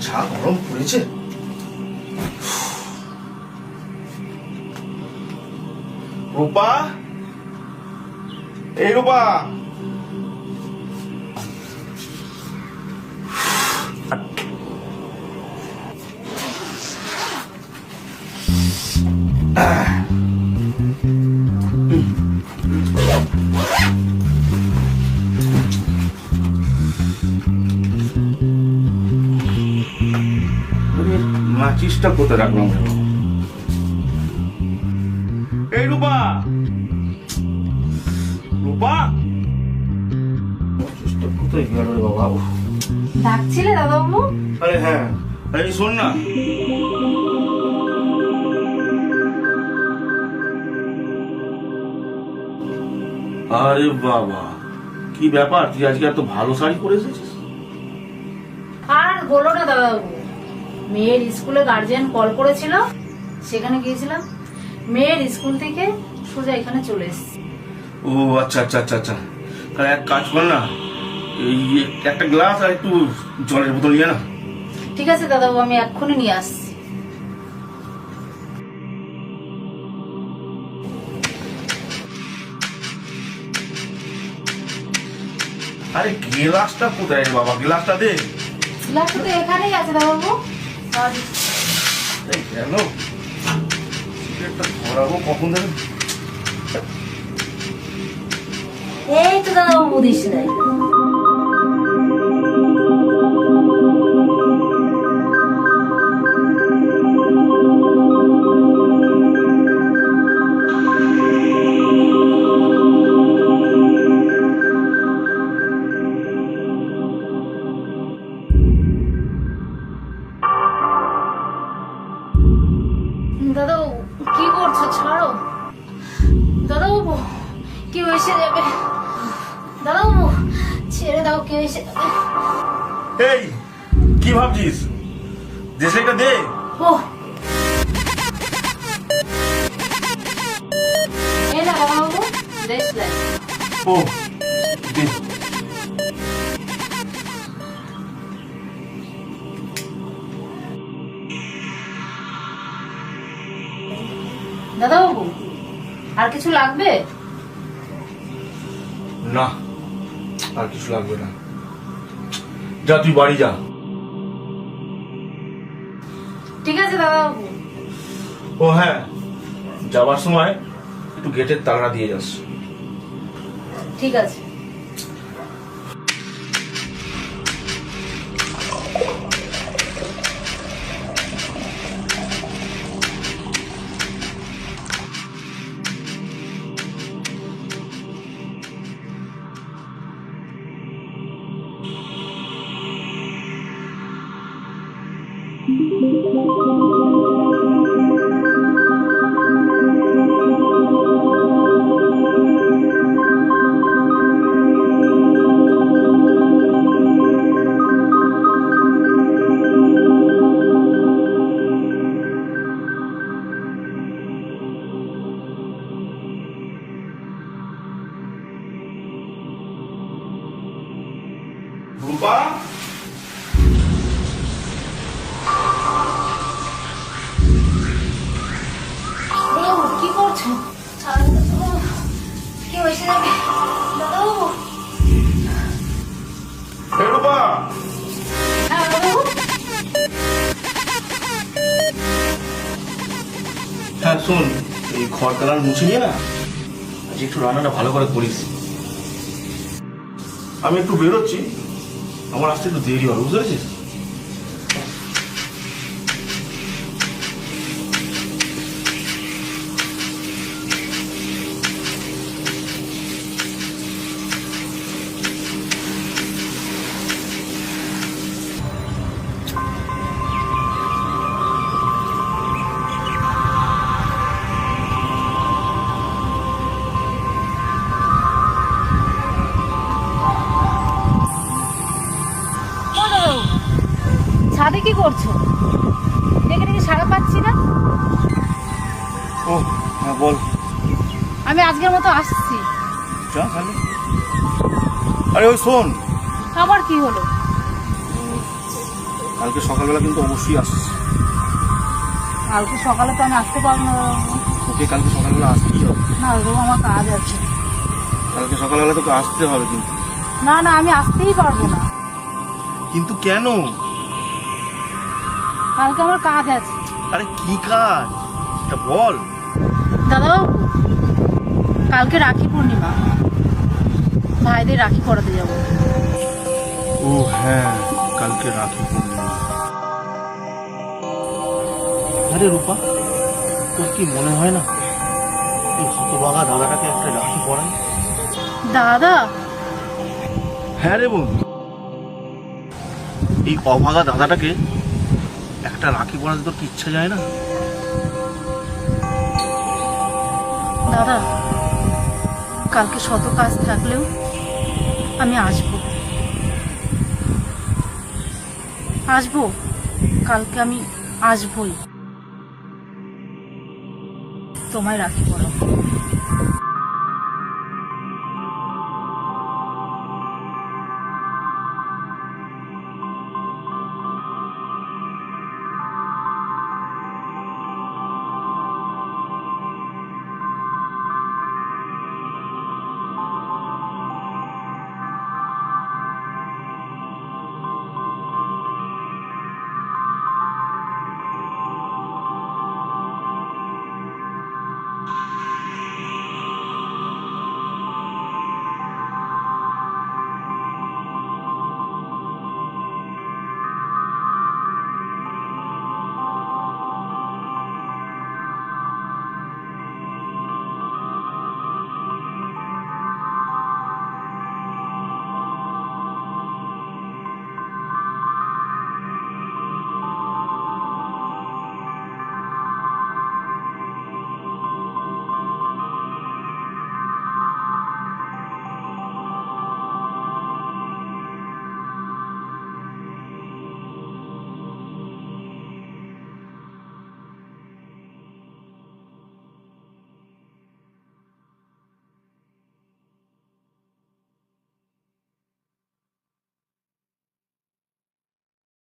যা গরম পড়েছে। রূপা, এই রূপা, মাচিসটা কোথায় রাখলাম? এই রূপা, রূপা, মাচিসটা কোথায় গেল রে বাবা? ডাকছিলে দাদাবাবু? আরে হ্যাঁ, এই শোন না, আরে বাবা কি ব্যাপার, তুই আজকে এত ভালো শাড়ি পরে এসেছিস? আর বলো না দাদাবাবু, মেয়ের স্কুলে গার্জিয়ান কল করেছিল, সেখানে গিয়েছিলাম। মেয়ের স্কুল থেকে সোজা এখানে চলে এসেছি। ও আচ্ছা আচ্ছা আচ্ছা আচ্ছা, তাহলে এক কাজ কর না, এই একটা গ্লাস আর একটু জলের বোতল নিয়ে না। ঠিক আছে দাদাবাবু, আমি এক্ষুনি নিয়ে আসছি। আরে গ্লাসটা কোথায় রে বাবা? গ্লাসটা দে। গ্লাসটা তো এখানেই আছে দাদাবাবু। কেন সিগারেটটা ধরাবো কখন দেবে? এই তো দাদাবাবু দিস নাই। দাদাবাবু কি করছো? ছাড়ো দাদাবাবু, কেউ এসে যাবে। দাদাবাবু ছেড়ে দাও, কেউ এসে যাবে। এই কি ভাবছিস? দেশটা দে। ও এই না দাদাবাবু, দেশলাই। ও দে। দাদাবাবু আর কিছু লাগবে? না আর কিছু লাগবে না, যা তুই বাড়ি যা। ঠিক আছে দাদাবাবু। ও হ্যাঁ, যাবার সময় একটু গেটের তালা দিয়ে যাস। ঠিক আছে। রূপা, দাদাবাবু কি করছো? ছাড়ো দাদাবাবু, কেউ এসে যাবে। দাদাবাবু। এই রূপা, হ্যাঁ দাদাবাবু। হ্যাঁ শোন, এই ঘর তালা মুছে নিয়ে না আজ একটু রান্নাটা ভালো করে করিস। আমি একটু বেরোচ্ছি, আমার আসতে একটু দেরি হবে, বুঝতে পেরেছিস? ছাদে কি করছো? ডেকে ডেকে সাড়া পাচ্ছি না। ও হ্যাঁ বল। আমি আজকের মতো আসছি। যা তাহলে। আরে ওই শোন, আবার কি হলো? কালকে সকালবেলা কিন্তু অবশ্যই আসছিস। কালকে সকালে তো আমি আসতে পারবো না দাদাবাবু। ওকে কালকে সকালবেলা আসতেই হবে। না দাদাবাবু, আমার কাজ আছে। কালকে সকালবেলা তোকে আসতে হবে কিন্তু। না না, আমি আসতেই পারবো না। কিন্তু কেন? কালকে আমার কাজ আছে। আরে কি কাজ এটা বল। দাদাবাবু, কালকে রাখি পূর্ণিমা, ভাইদের রাখি পরাতে যাবো। ও হ্যাঁ, কালকে রাখি পূর্ণিমা। আরে রূপা, তোর কি মনে হয় না এই হতভাগা দাদাটাকে একটা রাখি পরাই? দাদা? হ্যাঁ রে বোন, এই অভাগা দাদাটাকে একটা রাখি পরাতে তোর কি ইচ্ছা যায় না? দাদা, কালকে শত কাজ থাকলেও আমি আসবো। কালকে আমি আসবই, তোমায় রাখি পরাবো।